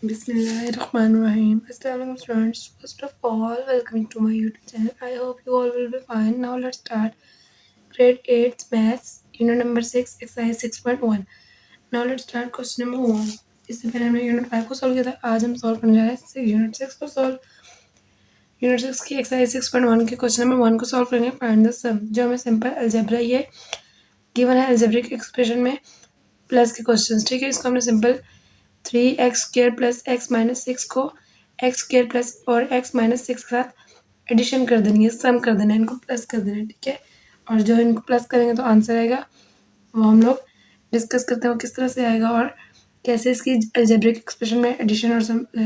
Bismillahirrahmanirrahim. Assalamualaikum students. First of all, welcome to my YouTube channel. I hope you all will be fine. Now let's start grade 8 maths unit number 6 exercise 6.1. Now let's start question number 1. इससे पहले हमने unit 5 को solve किया था. आज हम solve करने जा रहे हैं यूनिट 6 को सॉल्व. यूनिट 6 की एक्सरसाइज 6.1 के क्वेश्चन नंबर 1 को सॉल्व करेंगे. फाइंड द सम. जो हमें सिंपल अलजेब्रा ये गिवन है अलजेब्रिक एक्सप्रेशन में प्लस के क्वेश्चंस. ठीक है, इसको हमने simple 3x² plus x minus 6 को x² प्लस और x माइनस 6 के साथ एडिशन कर देनी है, सम कर देना है, इनको प्लस कर देना है. ठीक है, और जो इनको प्लस करेंगे तो आंसर आएगा, वो हम लोग डिस्कस करते हैं वो किस तरह से आएगा और कैसे इसकी अलजेब्रिक एक्सप्रेशन में एडिशन और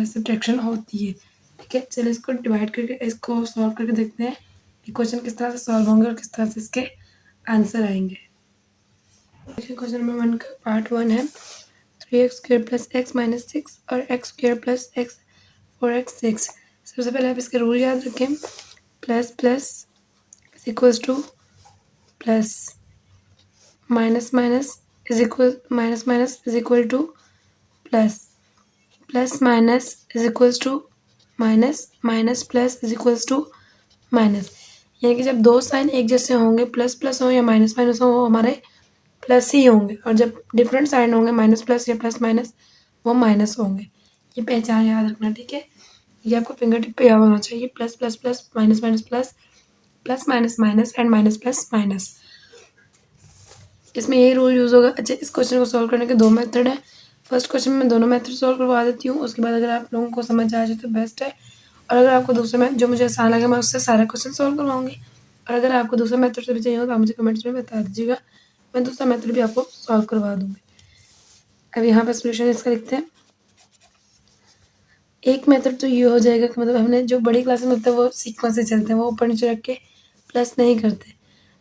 सब्ट्रैक्शन होती है. ठीक है, चलिए इसको डिवाइड करके इसको सॉल्व करके देखते हैं कि क्वेश्चन किस तरह से सॉल्व होंगे और किस तरह से इसके आंसर आएंगे. देखिए, क्वेश्चन नंबर 1 का पार्ट 1 है 3x² प्लस x माइनस 6 और x² प्लस x 4x6. सबसे पहले आप इसके रूल याद रखें. Plus plus is equals to plus, minus minus is equal to plus, plus minus is equals to minus, minus plus is equals to minus. यानी कि जब दो साइन एक जैसे होंगे, प्लस प्लस हो या माइनस माइनस हो, वो हमारे प्लस ही होंगे, और जब डिफरेंट साइन होंगे माइनस प्लस या प्लस माइनस, वो माइनस होंगे. ये पहचान याद रखना. ठीक है, ये आपको फिंगर टिप पे याद होना चाहिए. Plus plus plus, minus minus plus, plus minus minus and minus plus minus. इसमें यही रूल यूज़ होगा. अच्छा, इस क्वेश्चन को सॉल्व करने के दो मेथड है. फर्स्ट क्वेश्चन में मैं दोनों मेथड सॉल्व करवा देती हूँ. उसके बाद अगर आप लोगों को समझ आ जाए तो बेस्ट है, और अगर आपको दूसरे में जो मुझे आसान लगे मैं उससे सारा क्वेश्चन सॉल्व करवाऊंगी. और अगर आपको दूसरे मेथड से भी चाहिए हो तो आप मुझे कमेंट्स में बता दीजिएगा, मैं दूसरा मेथड भी आपको सॉल्व करवा दूंगी. अब यहाँ पर सोल्यूशन इसका लिखते हैं. एक मेथड तो ये हो जाएगा कि मतलब हमने जो बड़ी क्लास में होता है वो सीक्वेंस से चलते हैं, वो ऊपर नीचे रख के प्लस नहीं करते.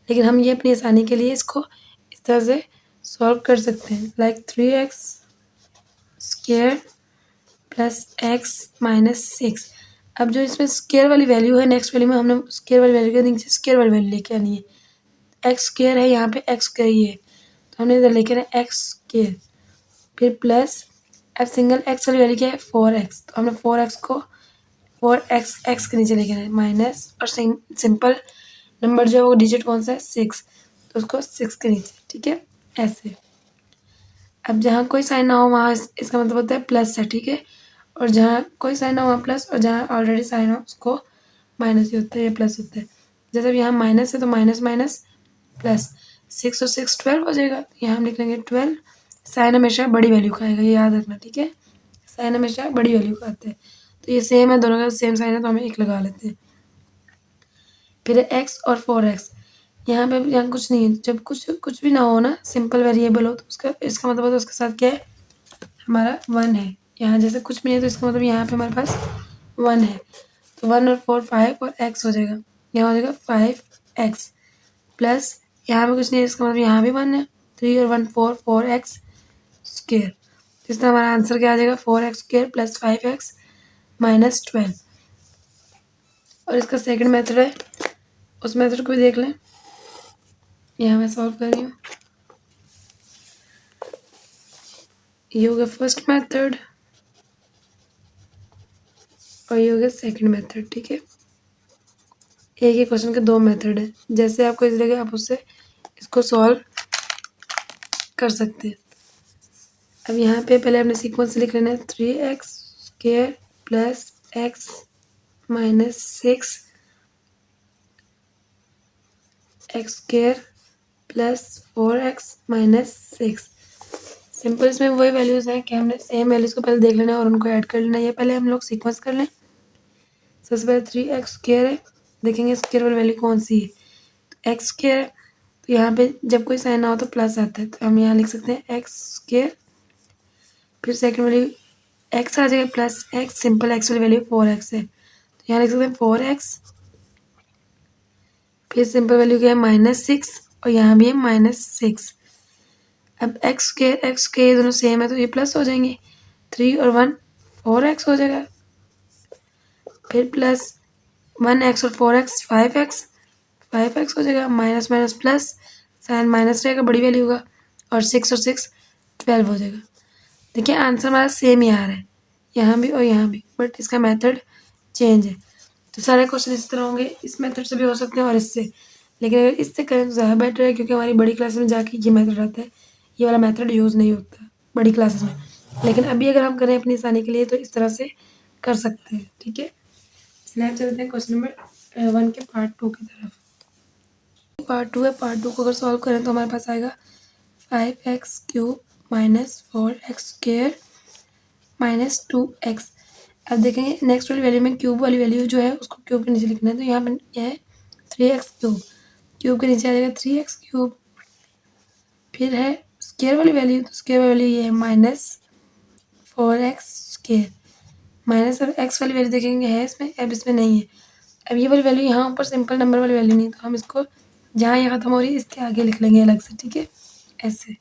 लेकिन हम ये अपनी आसानी के लिए इसको इस तरह से सॉल्व कर सकते हैं. Like 3x² plus x minus 6. अब जो इसमें स्क्वायर वाली वैल्यू है, नेक्स्ट वैल्यू में हमने स्क्वायर वाली वैल्यू के नीचे स्क्वायर वाली वैल्यू लेके आनी है. x² है, यहाँ पे x² ही है, तो हमने इधर लेके आना है x². फिर प्लस, अब सिंगल x वाली वैल्यू क्या है 4x, तो हमने 4x को 4x के नीचे लेके आना है. माइनस, और सिंपल नंबर जो है वो डिजिट कौन सा है 6, तो उसको 6 के नीचे. ठीक है, ऐसे. अब जहाँ कोई साइन ना हो वहाँ इसका मतलब होता है प्लस है. ठीक है, और जहाँ कोई साइन ना हो वहाँ प्लस, और जहाँ ऑलरेडी साइन हो उसको माइनस ही होता है या प्लस होता है. जैसे अब यहाँ माइनस है तो माइनस माइनस प्लस, 6 और 6 12 हो जाएगा. यहाँ हम लिख लेंगे 12. साइन हमेशा बड़ी वैल्यू का आएगा, ये याद रखना. ठीक है, साइन हमेशा बड़ी वैल्यू का आता है. तो ये सेम है, दोनों का सेम साइन है तो हम एक लगा लेते हैं. फिर x और 4x. यहाँ पे यहाँ कुछ नहीं है. जब कुछ भी ना हो ना, सिंपल वेरिएबल हो, तो उसका इसका मतलब होता है उसके साथ क्या है, हमारा 1 है. यहाँ जैसे कुछ भी नहीं है तो इसका मतलब यहाँ पे हमारे पास 1 है. तो 1 और 4 5 और x हो जाएगा. यहाँ हो जाएगा 5x प्लस, यहाँ पे कुछ नहीं है, इसका मतलब यहाँ भी 1 है. 3 और 1 4, 4x². इस तरह हमारा आंसर क्या आ जाएगा 4x² प्लस 5x माइनस 12. और इसका सेकंड मेथड है, उस मेथड को भी देख लें. यहाँ मैं सॉल्व कर रही हूँ. ये होगा फर्स्ट मेथड और ये होगा सेकंड मेथड. ठीक है, एक ही क्वेश्चन के दो मेथड है. जैसे आपको इजी लगे आप उससे इसको सॉल्व कर सकते हैं. अब यहाँ पे पहले हमने सीक्वेंस लिख लेना है. 3x² plus x minus 6 x² plus 4x minus 6. Simple इसमें वही वैल्यूज़ हैं कि हमने सेम वैल्यूज़ को पहले देख लेना है और उनको ऐड कर लेना है. ये पहले हम लोग सीक्वेंस कर लें. सबसे पहले 3x² है, देखेंगे स्क्वायर वाली वैल्यू कौन सी है. तो x² है, तो यहाँ पे जब कोई साइन ना हो तो प्लस आता है, तो हम यहाँ लिख सकते हैं x². फिर सेकंड वैल्यू x आ जाएगा प्लस x, सिंपल x वाली वैल्यू 4x है, तो यहाँ लिख सकते हैं 4x. फिर सिंपल वैल्यू क्या है -6, और यहाँ भी है -6. अब x² दोनों सेम है तो ये प्लस हो जाएंगे. 3 और 1 4x हो जाएगा. फिर प्लस 1x और 4x 5x हो जाएगा. Minus minus plus, sign minus रहेगा, बड़ी वैल्यू का, और 6 और 6 12 हो जाएगा. देखिए आंसर हमारा सेम ही आ रहा है. यहाँ भी और यहाँ भी, बट इसका मेथड चेंज है। तो सारे क्वेश्चन इस तरह होंगे, इस मेथड से भी हो सकते हैं और इससे, लेकिन अगर इससे करें तो ज़्यादा बेटर है, क्योंकि हमारी बड़ी क्लास में जाके ये मेथड आता है, ये वाला मेथड यूज़ नहीं होता बड़ी क्लासेस में। लेकिन अभी अगर हम करें अपनी आसानी के लिए तो इस तरह से कर सकते हैं, ठीक है। चलिए अब चलते हैं क्वेश्चन नंबर 1 के पार्ट 2 की तरफ। पार्ट 2 है, पार्ट 2 को अगर सॉल्व करें तो हमारे पास आएगा 5x³ minus 4x² minus 2x। अब देखेंगे नेक्स्ट वाली वैल्यू में क्यूब वाली वैल्यू जो है उसको क्यूब के नीचे लिखना है, तो यहाँ पर यह है 3x³, क्यूब के नीचे आ जाएगा 3x³। फिर है स्क्वायर वाली वैल्यू, तो स्क्वायर वाली वैल्यू ये है -4x²। माइनस अब एक्स वाली वैल्यू देखेंगे है इसमें, अब इसमें नहीं है। अब ये वाली वैल्यू यहाँ ऊपर सिंपल नंबर वाली वैल्यू नहीं है, तो हम इसको जहाँ ये ख़त्म हो रही है इसके आगे लिख लेंगे अलग से, ठीक है, ऐसे।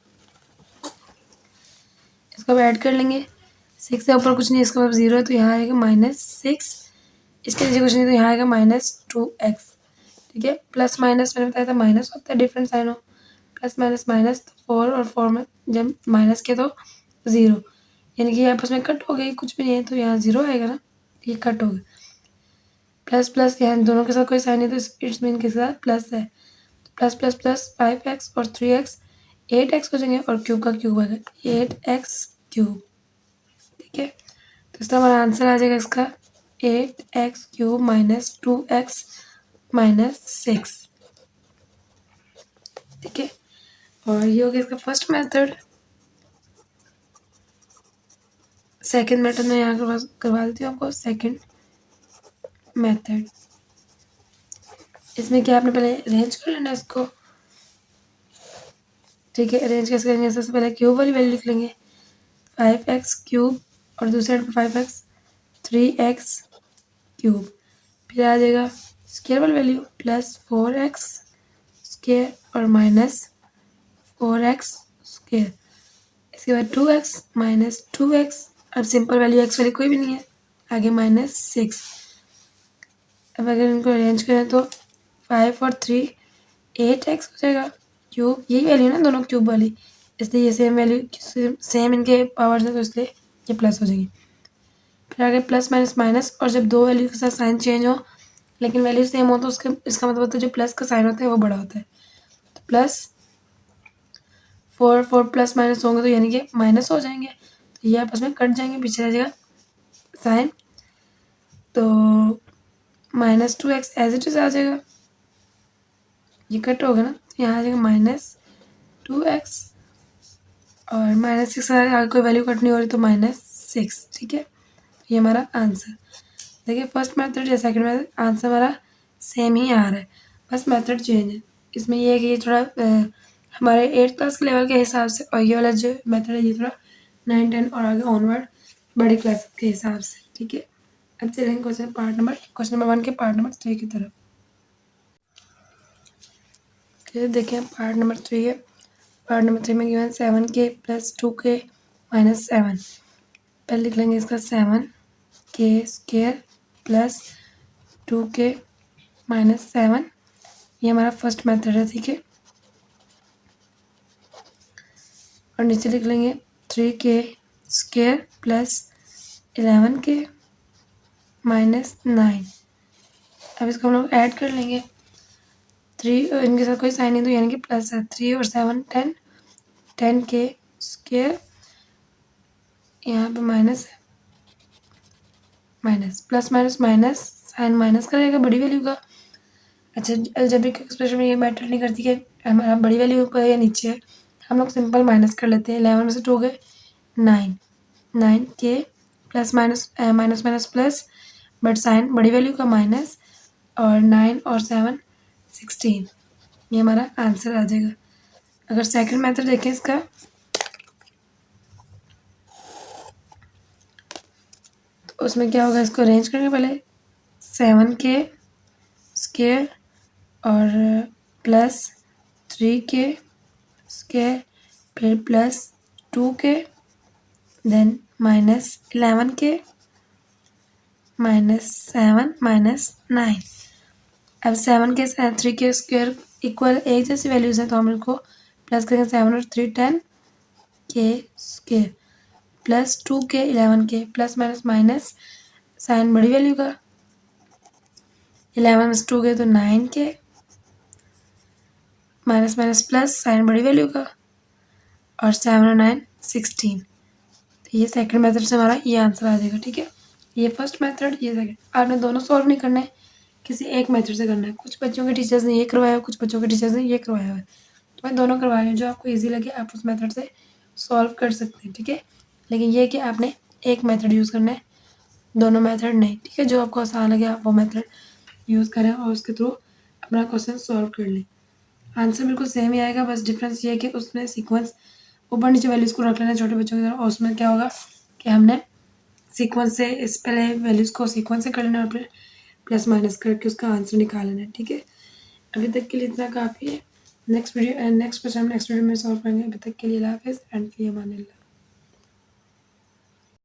इसको अब ऐड कर लेंगे, 6 से ऊपर कुछ नहीं, इसका मतलब 0 है, तो यहाँ आएगा -6। इसके नीचे कुछ नहीं, तो यहाँ आएगा -2x, ठीक है। प्लस माइनस मैंने बताया था माइनस होता है, डिफरेंट साइन हो, प्लस माइनस माइनस, तो 4 और 4 में जब माइनस किया तो 0, यानी कि आपस में कट हो गई, कुछ भी नहीं है, तो यहाँ 0 आएगा ना, ये कट हो गया। प्लस प्लस यहाँ दोनों के साथ कोई साइन नहीं, तो इट्स मीन के साथ प्लस है, प्लस प्लस प्लस 5x और 3x 8x हो जाएंगे, और क्यूब का क्यूब आएगा 8x³, ठीक है। तो इसका हमारा आंसर आ जाएगा इसका 8x³ माइनस 2x माइनस 6, ठीक है। और ये हो गया इसका फर्स्ट मेथड। सेकंड मेथड में यहाँ करवा देती हूँ आपको, सेकंड मेथड। इसमें क्या आपने पहले अरेंज कर लेना इसको, ठीक है। अरेंज कैसे करेंगे, सबसे पहले क्यूब वाली वैल्यू लिख लेंगे 5x³ और दूसरे साइड पर 5x 3x³, फिर आ जाएगा स्क्वायर वाली वैल्यू प्लस 4x² और माइनस 4x²। इसके बाद 2x माइनस 2x, अब सिंपल वैल्यू x वाली कोई भी नहीं है, आगे -6। अब अगर इनको अरेंज करें तो 5 और 3 8x हो जाएगा क्यूब, यही वैल्यू ना दोनों क्यूब वाली, इसलिए ये सेम वैल्यू सेम इनके पावर्स है, तो इसलिए ये प्लस हो जाएंगी। फिर आगे प्लस माइनस माइनस, और जब दो वैल्यू के साथ साइन चेंज हो लेकिन वैल्यू सेम हो तो उसके इसका मतलब होता है जो प्लस का साइन होता है वो बड़ा होता है, तो प्लस 4 प्लस माइनस होंगे तो यानी कि माइनस हो जाएंगे, तो ये आपस में कट जाएंगे, पीछे रह जाएगा साइन, तो -2x एज इट इज आ जाएगा, ये कट होगा ना, तो यहाँ आ जाएगा -2x और -6 आगे कोई वैल्यू कट नहीं हो रही तो -6, ठीक है। ये हमारा आंसर। देखिए फर्स्ट मेथड या सेकंड मेथड आंसर हमारा सेम ही आ रहा है, बस मेथड चेंज है। इसमें ये है कि ये थोड़ा हमारे 8th क्लास के लेवल के हिसाब से, और ये वाला जो मेथड है ये थोड़ा 9, 10 और आगे ऑनवर्ड बड़ी क्लास के हिसाब से, ठीक है। अब चलेंगे क्वेश्चन नंबर 1 के पार्ट नंबर 3 की तरफ। देखिए पार्ट नंबर 3 है, पार्ट नंबर 3 में given 7k plus 2k minus 7। पहले लिख लेंगे इसका 7k² प्लस 2k माइनस 7, ये हमारा फर्स्ट मेथड है, ठीक है। और नीचे लिख लेंगे 3k² प्लस 11k माइनस 9। अब इसको हम लोग ऐड कर लेंगे, 3 इनके साथ कोई साइन नहीं तो यानी कि प्लस है, 3 और 7 10, 10k², यहाँ पे माइनस है, minus plus minus minus, sign minus का रहेगा बड़ी वैल्यू का। अच्छा अलजेब्रिक एक्सप्रेशन में ये मैटर नहीं करती कि हमारा बड़ी वैल्यू ऊपर है या नीचे है, हम लोग सिंपल माइनस कर लेते हैं। 11 में से 2 गए 9, 9k plus minus minus minus plus, but sign बड़ी वैल्यू का माइनस, और 9 और 7 16, ये हमारा आंसर आ जाएगा। अगर सेकंड मेथड देखें इसका, तो उसमें क्या होगा, इसको अरेंज करेंगे पहले 7k² और प्लस 3k², फिर plus 2k, then minus 11k minus 7 minus 9। अब 7 के 3k² इक्वल एक जैसी वैल्यूज हैं, तो हम इनको प्लस करेंगे 7 और 3 10k²। +2k 11k plus minus minus sign बड़ी वैल्यू का 11 में 2 गए तो 9k minus minus plus sign बड़ी वैल्यू का और 7 और 9 16। तो ये सेकंड मेथड से हमारा ये आंसर आ जाएगा। ठीक है, ये फर्स्ट मेथड, ये सेकंड। आपने दोनों सॉल्व नहीं करना है, किसी एक मेथड से करना है। कुछ बच्चों के टीचर्स ने ये करवाया, कुछ बच्चों के टीचर्स ने ये करवाया है, तो मैं दोनों करवा रही हूँ। जो आपको ईजी लगे आप उस मेथड से सॉल्व कर सकते हैं। ठीक है, लेकिन ये कि आपने एक मेथड यूज़ करना है, दोनों मेथड नहीं। ठीक है, जो आपको आसान लगे आप वो मेथड यूज़ करें और उसके थ्रू अपना क्वेश्चन सॉल्व कर लें। आंसर बिल्कुल सेम ही आएगा, बस डिफरेंस ये है कि उसमें सीक्वेंस ऊपर नीचे वैल्यूज़ को रख लेना छोटे बच्चों की तरह, और उसमें क्या होगा कि हमने सीक्वेंस से इस पहले वैल्यूज़ को सीक्वेंस से कर लेना और फिर प्लस माइनस करके उसका आंसर निकाल लेना है। ठीक है, अभी तक के लिए इतना काफ़ी है। नेक्स्ट क्वेश्चन हम नेक्स्ट वीडियो में सॉल्व करेंगे। अभी तक के लिए अल्लाह हाफ़िज़ एंड फ़ी अमान अल्लाह।